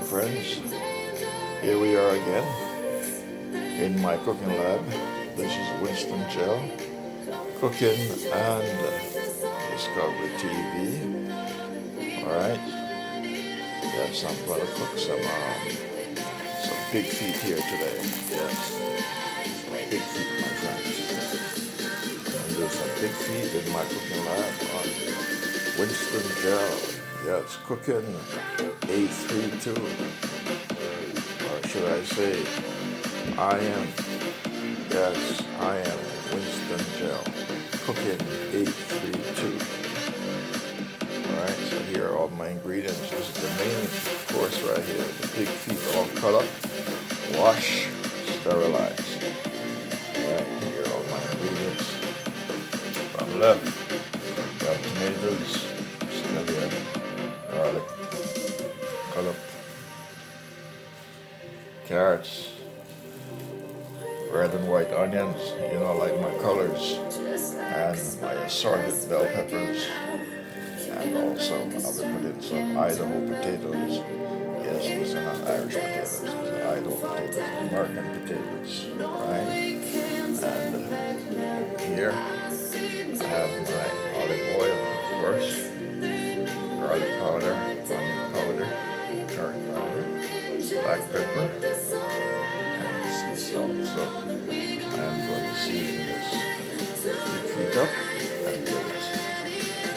friends. Here we are again in my cooking lab. This is Winston Gel, cooking and Discovery TV. Alright, yes, I'm going to cook some pig feet here today. Yes, pig feet, my friends. I'm doing some pig feet in my cooking lab on Winston Gel. Yes, cooking 832. Or should I say, I am Winston Gel, cooking 832. Alright, so here are all my ingredients. This is the main course right here. The pig feet all cut up, wash, sterilize. Alright, here are all my ingredients. From left, got tomatoes, scallion, garlic, cut up, carrots, red and white onions, you know, like my colors, and my assorted bell peppers, and also I will put in some Idaho potatoes. Yes, these are not Irish potatoes, these are Idaho potatoes, American potatoes, right? And here I have my olive oil first, garlic powder, onion powder, curry powder, black pepper, and sea salt. So I'm going to season this pig feet up and get it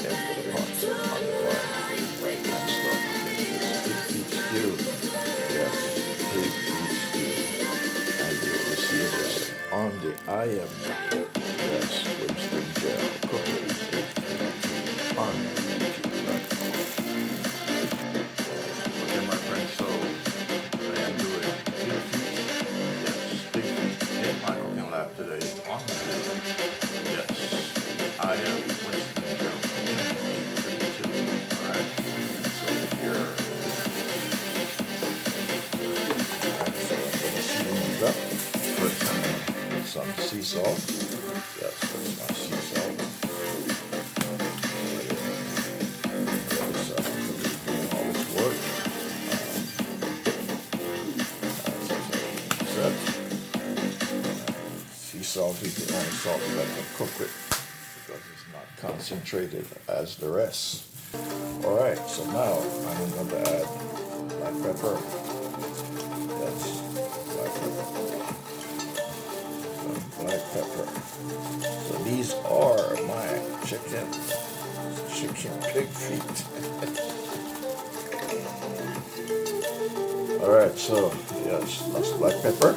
into the pot on the fire and start cooking this pig feet stew. Yes, pig feet stew. And you will see this on the Winston Gel cooking on YouTube. Okay, my friends, so I am doing pig feet. Yes, pig feet in my cooking lab today on YouTube. Yes, I am Winston Gel cooking 832. Alright, so here, so I'm going to season these up. First I'm going to put some sea salt. Yes, that's my sea salt. Doing all this work. Sea salt is the only salt that I can cook with because it's not concentrated as the rest. Alright, so now I'm going to add black pepper. That's black pepper. Some black pepper. So these are my chicken pig feet. Alright, so yes, that's black pepper.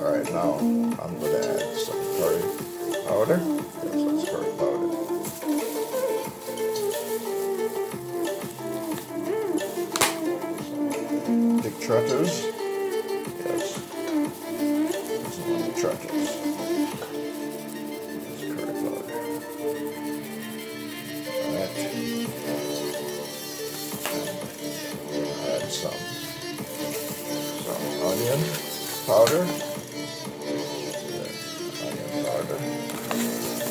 Alright, now I'm going to add some curry powder. Yes, that's curry powder. Some pig trotters. Yes, this is one of the trotters. That's curry powder. Alright. And we'll add some onion powder. Onion powder.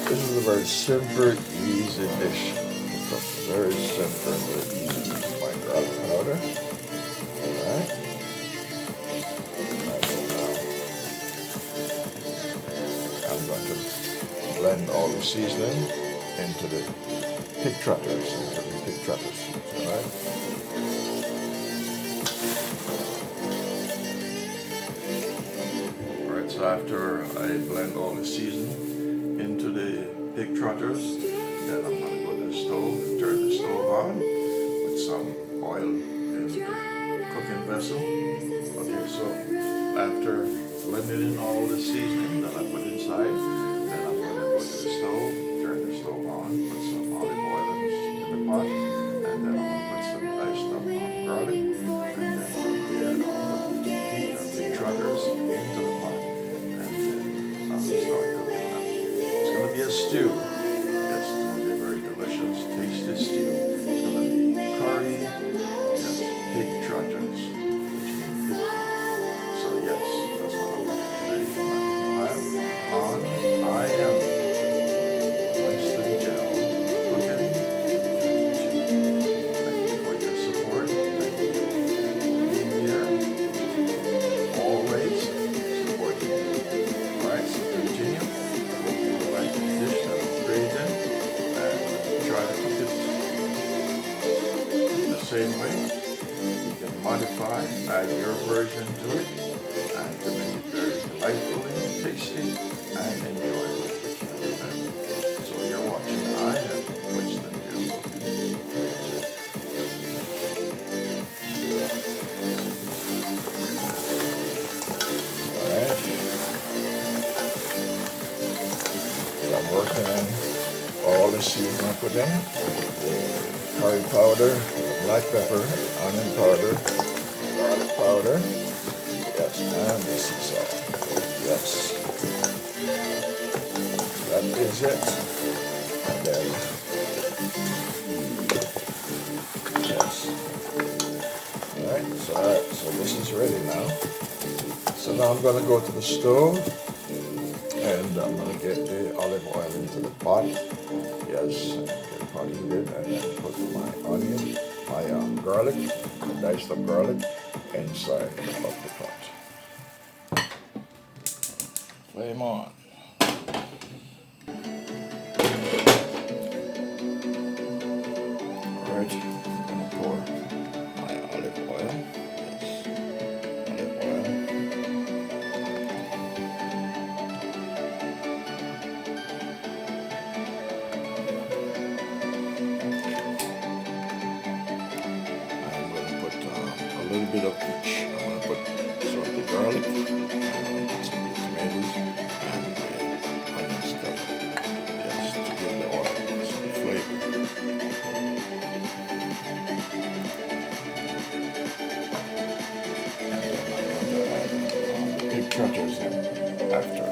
This is a very simple, easy dish. It's very simple and very easy. This is my garlic powder. Alright. I'm going to blend all the seasoning into the pig trotters. Alright. So after I blend all the seasoning into the pig trotters, then I'm going to go to the stove, turn the stove on with some oil in the cooking vessel. Okay, so after blending in all the seasoning that I put inside, then I'm going to go to the stove, turn the stove on, put some olive oil in the pot, and then I'm going to put some diced up garlic, and then I'm going to add all the pig trotters into the pot. Start cooking now. It's going to be a stew. Yes, it's going to be a very delicious, tasty stew. It's going to be curry, yes, pig trotters, which means pig feet. So yes, that's what I'm going to do today. I am Winston Gel cooking. Thank you for your support. Thank you for being here. try, add your version to it, and to make it very delightful and tasty and enjoyable. And so you're watching I Am Winston Joe Cooking. Alright. So I'm working on all the seasoning I put in. Curry powder, black pepper, onion powder, garlic powder. Yes, and this is all. Yes. That is it. And then, yes. Alright, so this is ready now. So now I'm going to go to the stove and I'm going to get the olive oil into the pot. Yes, get the pot heated and then put my onion, my garlic, the diced up garlic inside of the pot. Flame on. Alright, I'm going to pour my olive oil. A little bit of each. I'm going to put some of the garlic, and some of the tomatoes, and the onion stuff. Yes, to give the oil some flavor. And then I'm going to add the pig trotters in after.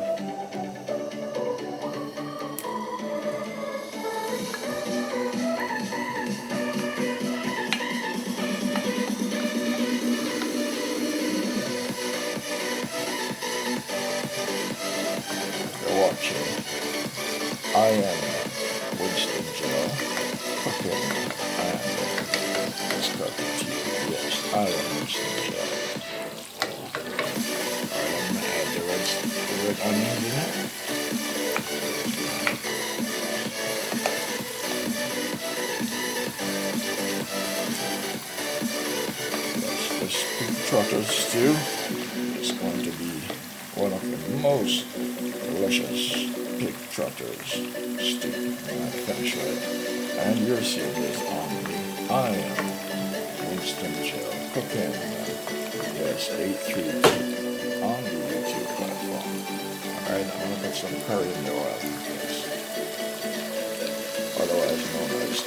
Watching I Am Winston Joe Cooking and let's cut the tea. Yes, I Am Winston Joe. I'm going to add the red onion in it. This pig trotter stew is going to be one of the most delicious pig trotters stew when I finish it. And you're seeing this on the I Am Winston Joe Cooking. Yes, 832 on the YouTube platform. Alright, I'm going to put some curry in the oil. Yes. Otherwise known as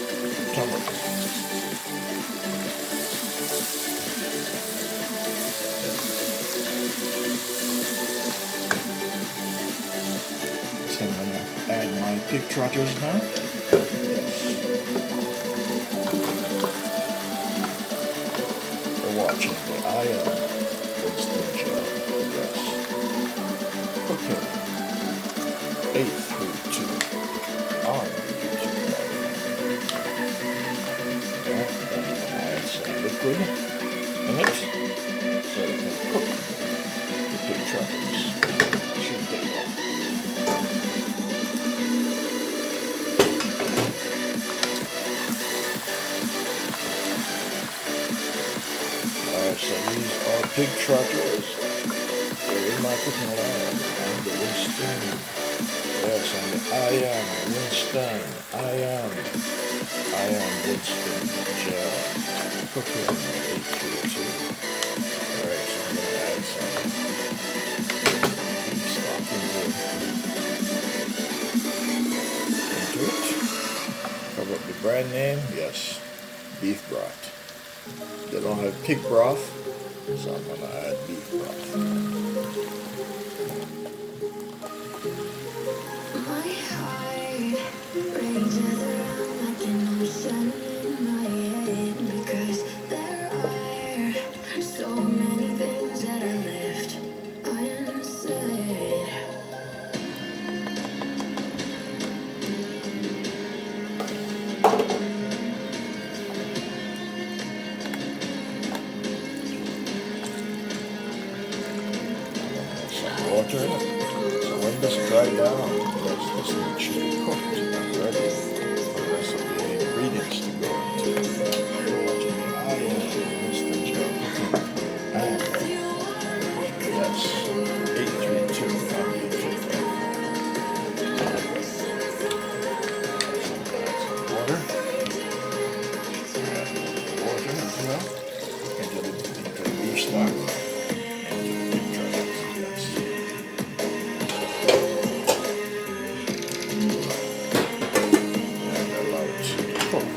turmeric. So I'm going to add my pig trotters now. We're watching the I Am Winston Joe. Yes. Okay. 832 on YouTube. Yeah, then I'm going to add some liquid in it so it can cook the pig trotters. Should get well. So these are pig trotters. They're in my cooking line. I'm the Winston. Yes, I'm the I Am Winston. I am Winston Joe Cooking 832. Alright, so I'm going to add some beef stock into it. Cover up the brand name. Yes, beef broth. They don't have pig broth, so I'm going to add beef broth. My heart rages around like an ocean in my head, because there are so many things that I left unsaid. Water in it. So when this dries down, this meat should be cooked and ready for the rest of the ingredients to go into it. I Am Winston Joe Cooking. slab into the pig trotters. Yes. And allow it to cook.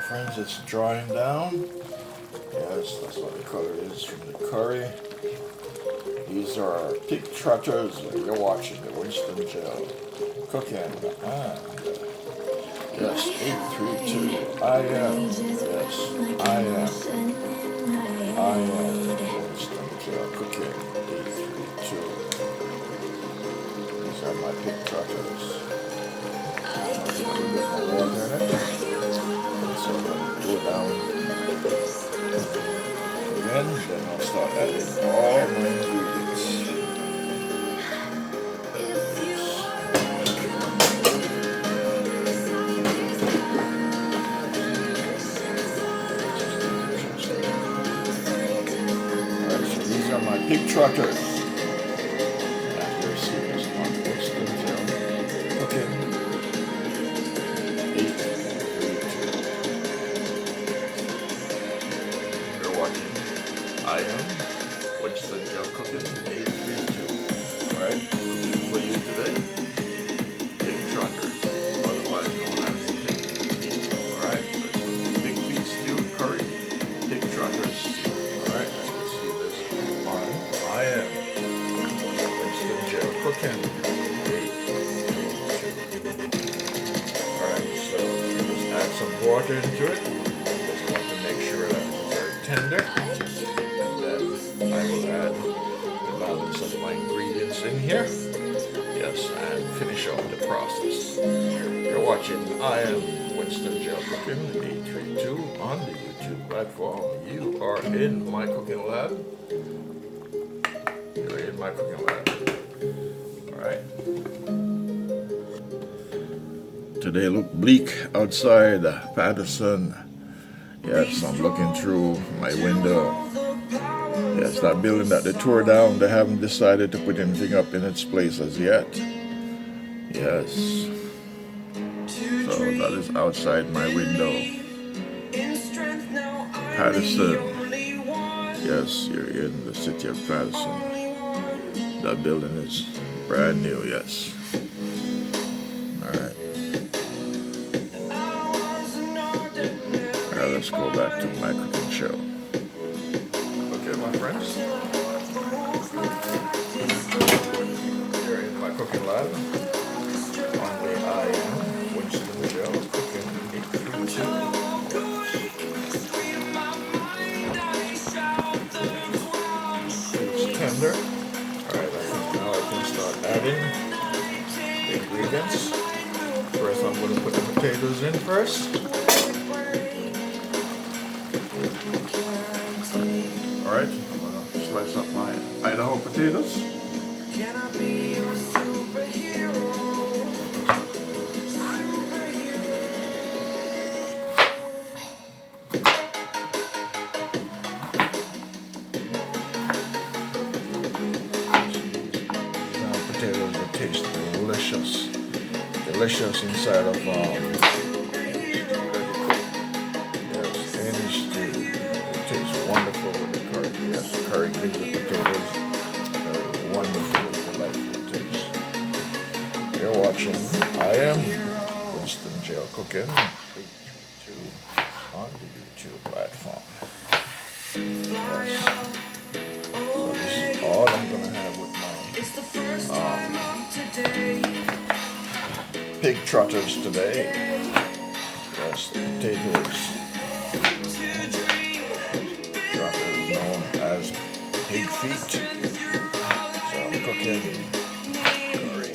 Friends, it's drying down. Yes, that's what the color is from the curry. These are our pig trotters. You're watching the Winston Gel cooking. And yes, 832. I am. Yes, I am. I am Winston Gel cooking. 832. These are my pig trotters. I'll put a little bit more water in it. So I'll go down again, then I'll start adding all my ingredients. Alright, so these are my pig trotters. After seeing this on Winston Gel cooking. 832. You're watching I am Winston Gel cooking 832. Alright, for you today, pig trotters, otherwise known as pig feet. Alright, so it's pig feet stew curry, pig trotters stew. Alright, as you see this on I am Winston Gel cooking 832. Alright, so just add some water into it. Just want to make sure that it's very tender. I will add the balance of my ingredients in here. Yes, and finish off the process. You're watching I am Winston Gel cooking 832 on the YouTube platform. You are in my cooking lab. You're in my cooking lab. Alright. Today look bleak outside Patterson. Yes, I'm looking through my window. Yes, that building that they tore down, they haven't decided to put anything up in its place as yet. Yes. So that is outside my window. Patterson. Yes, you're in the city of Patterson. That building is brand new, yes. Alright. Alright, let's go back to my cooking show. Okay, my friends. Here in my cooking lab. On the I am Winston Gel cooking 832. It's tender. Alright, now I can start adding the ingredients. First, I'm going to put the potatoes in first. Alright, I'm going to slice up my Idaho potatoes. Can I be your superhero? Potatoes will taste delicious. Delicious inside of yes, any stew. It tastes wonderful with the curry. Yes, the curry gives the potatoes a wonderful, delightful taste. You're watching I am Winston Gel cooking 832 on the YouTube platform. Yes. So this is all I'm gonna have with my pig trotters today. Yes, the potatoes. Trotters known as pig feet. So I'm cooking curry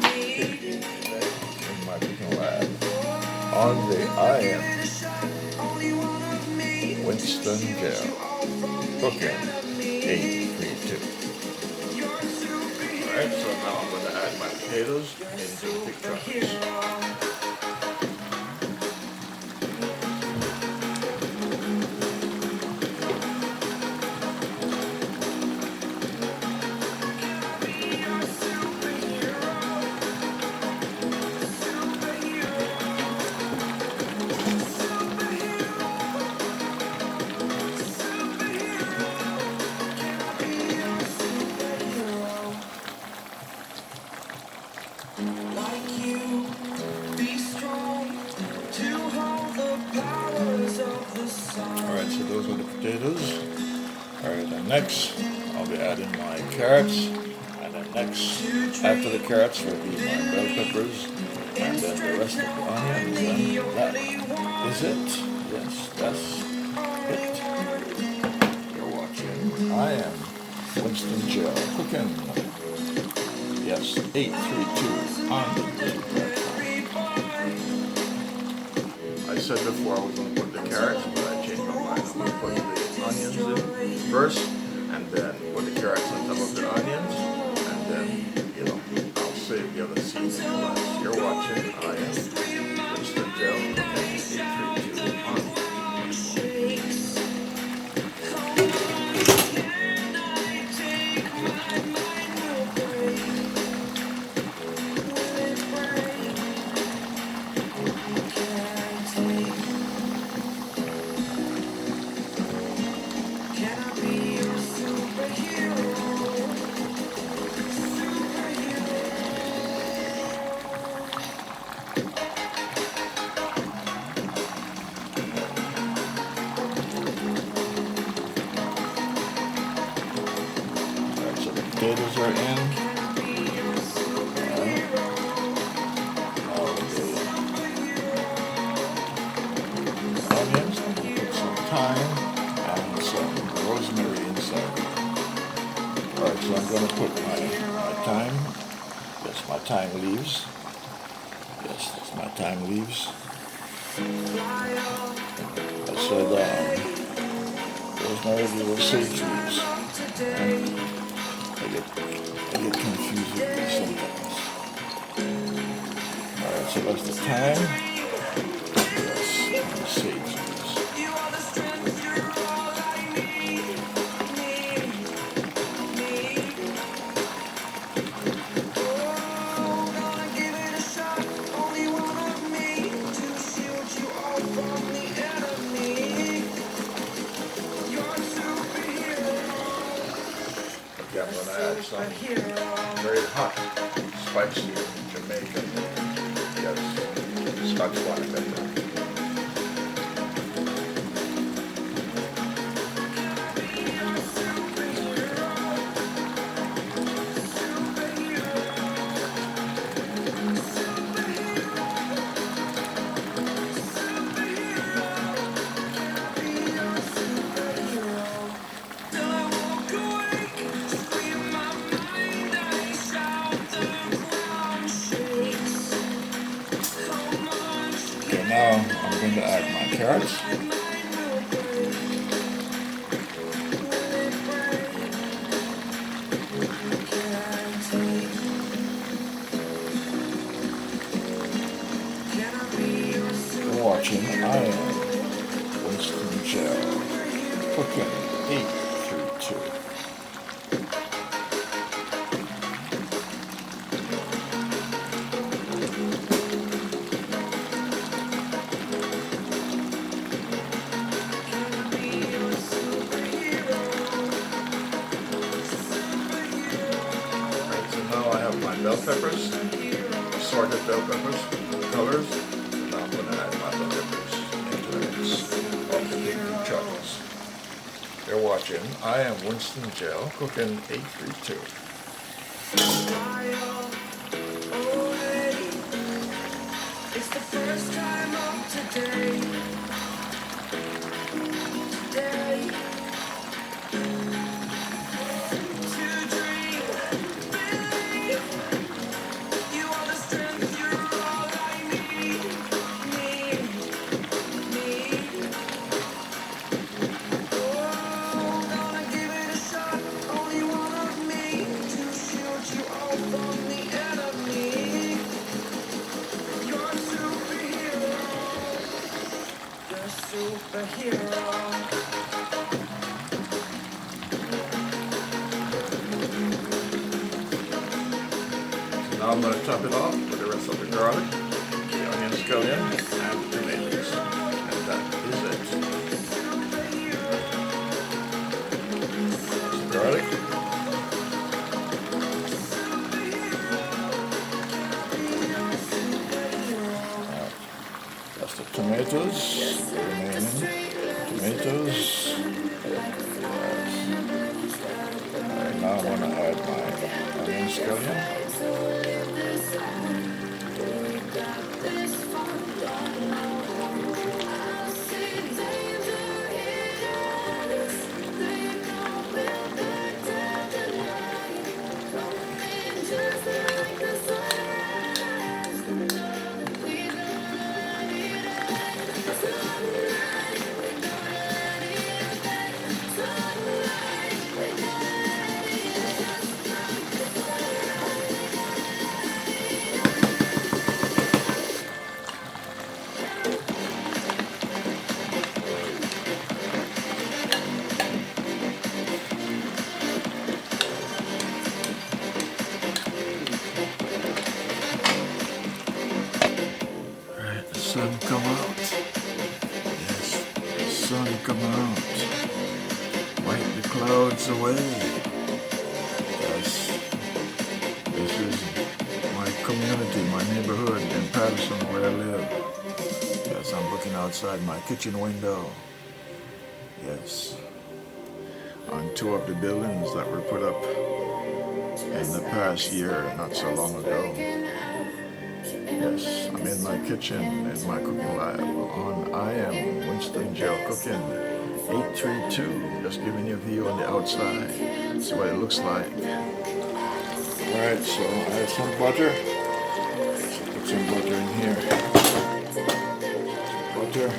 pig feet today in my cooking lab. On the I am Winston Gel cooking 832. Alright, so now I'm going to add my potatoes into the pig trotters. Next, I'll be adding my carrots, and then next, after the carrots, will be my bell peppers, and then the rest of the onions, and that is it. Yes, that's it. You're watching. I am Winston Gel cooking. Yes, 832 on the I said before I was going to put the carrots, but I changed my mind. I'm going to put the onions in first, and then put the carrots on top of the onions, and then, I'll save the other seasoning for last. You're watching. I am Winston Gel cooking 832 on the potatoes are in. Onions, put some thyme and some rosemary inside. Alright, so I'm going to put my thyme. Yes, my thyme leaves. Yes, that's my thyme leaves. I said rosemary little sage leaves. I get confused with these sometimes. Alright, so that's the thyme. Yes, and the sage leaves. Okay, I'm going to add some very hot, spicy Jamaican, yes, Scotch black pepper. Now I'm going to add my carrots. You're watching. I am Winston Gel cooking 832. My bell peppers, assorted bell peppers, colors. Now I'm going to add my bell peppers into the mix of the big chocolates. You're watching. I am Winston Gel cooking 832. It's the first time of today. Superhero. Now I'm going to top it off with the rest of the garlic, the onion scallion, and the tomatoes. And that is it. Some garlic. That's the tomatoes, the remaining tomatoes. Mexican scallion. Alright, the sun come out. Yes, the sun come out. Wipe the clouds away. Yes, this is my community, my neighborhood in Patterson where I live. Yes, I'm looking outside my kitchen window. Yes, on two of the buildings that were put up in the past year, not so long ago. Yes, I'm in my kitchen, in my cooking lab on I Am Winston Gel Cooking 832. Just giving you a view on the outside. See what it looks like. Alright, so I have some butter. So put some butter in here. Butter.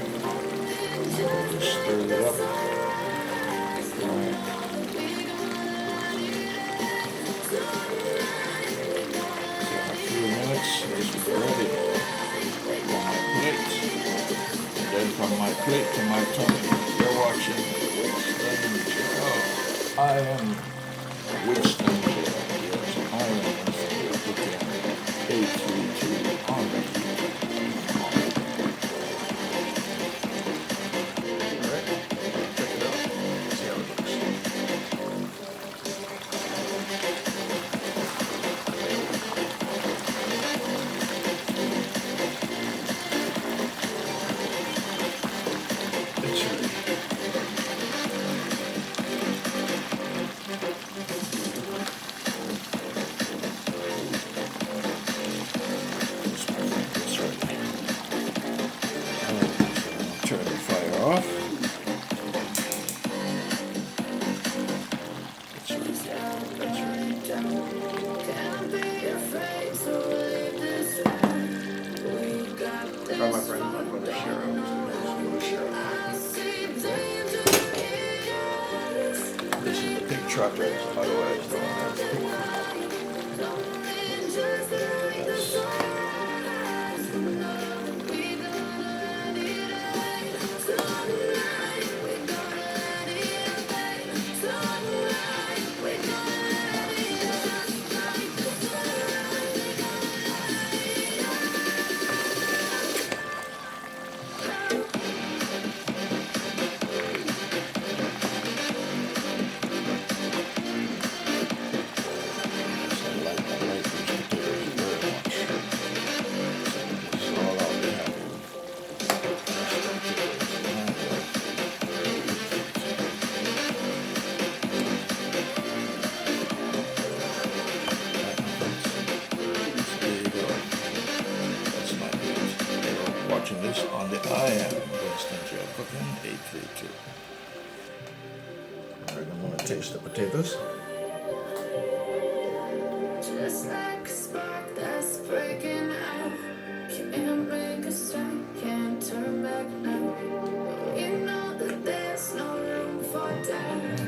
Just stir it up. Alright. So in a few minutes, this is ready. On my plate. And then from my plate to my tongue. You're watching Winston Gel. I am Winston Gel. Yes, I am Winston Gel Cooking 832 on the Alright, check it out. See how it looks. It's ready. It's ready. Alright, so I'll turn the fire off. It's ready. That's ready. Now, my friend, I'm going to share it. I'm going to share it. This is the pig trotters, otherwise known as pig. Yes. I like these potatoes very much. This is all I'll be having. There you go. That's my plate. You're watching this on the I Am Winston Gel Cooking 832. Alright, I'm going to taste the potatoes. Just like a spark that's breaking out. Can't make a stop, can't turn back now. You know that there's no room for doubt.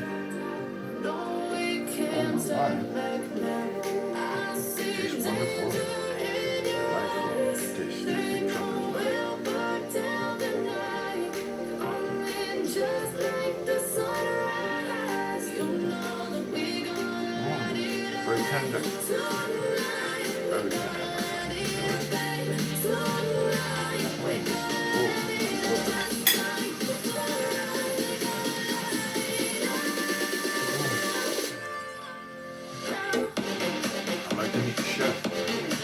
No, we can't turn back now. I see Tastes wonderful. danger in your eyes. They know we'll burn down the night. Coming just like the sunrise. You know that we gonna light it up. Very tender. Tonight, Very tender. I like to meet the chef.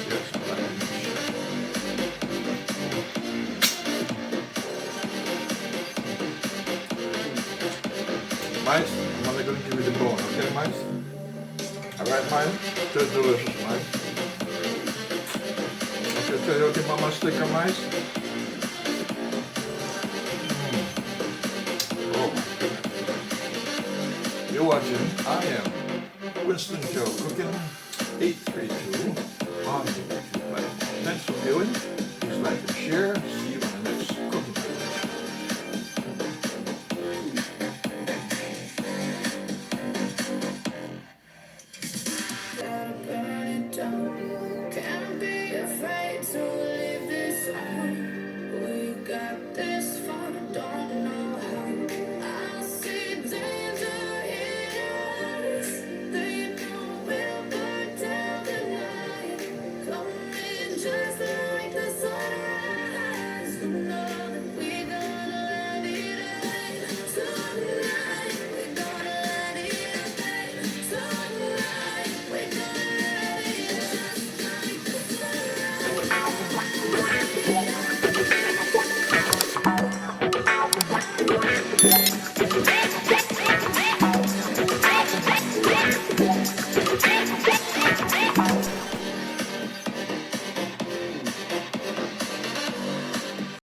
Yes, I like to meet the chef. Mice, I'm only going to give you the bone, okay, Mice? Alright, man? Tastes delicious, man. Okay, tell you okay, mama stick of mice? Oh my goodness. You're watching, I am Winston Joe Cooking 832 on YouTube. Thanks for viewing. Please like and share. See you